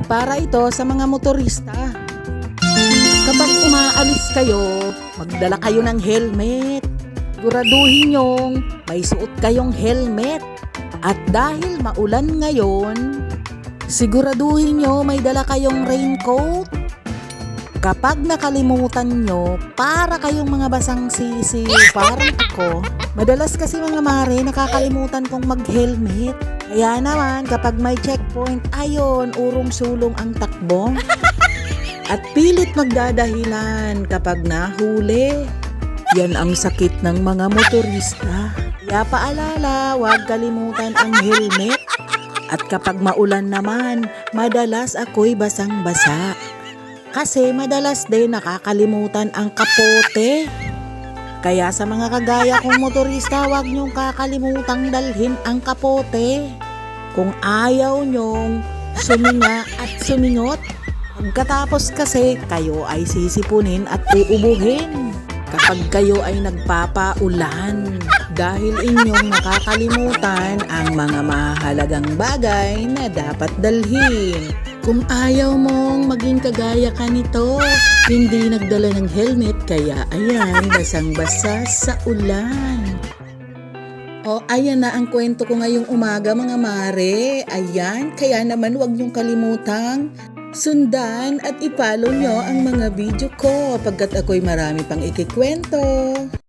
Para ito sa mga motorista. Kapag umaalis kayo, magdala kayo ng helmet. Siguraduhin nyong may suot kayong helmet. At dahil maulan ngayon, siguraduhin nyo may dala kayong raincoat. Kapag nakalimutan nyo, para kayong mga basang sisi, parang ako, madalas kasi mga mare, nakakalimutan kong mag-helmet. Kaya naman, kapag may checkpoint, ayon, urong-sulong ang takbo. At pilit magdadahilan kapag nahuli. Yan ang sakit ng mga motorista. Kaya paalala, huwag kalimutan ang helmet. At kapag maulan naman, madalas ako'y basang-basa. Kasi madalas din nakakalimutan ang kapote. Kaya sa mga kagaya kong motorista, huwag niyong kakalimutang dalhin ang kapote. Kung ayaw niyong suminga at sumingot, pagkatapos kasi kayo ay sisipunin at uubuhin. Kapag kayo ay nagpapaulan dahil inyong nakakalimutan ang mga mahalagang bagay na dapat dalhin. Kung ayaw mong maging kagaya ka nito, hindi nagdala ng helmet, kaya ayan, basang-basa sa ulan. O ayan na ang kwento ko ngayong umaga mga mare. Ayan, kaya naman huwag niyong kalimutang sundan at i-follow nyo ang mga video ko pagkat ako'y marami pang ikikwento.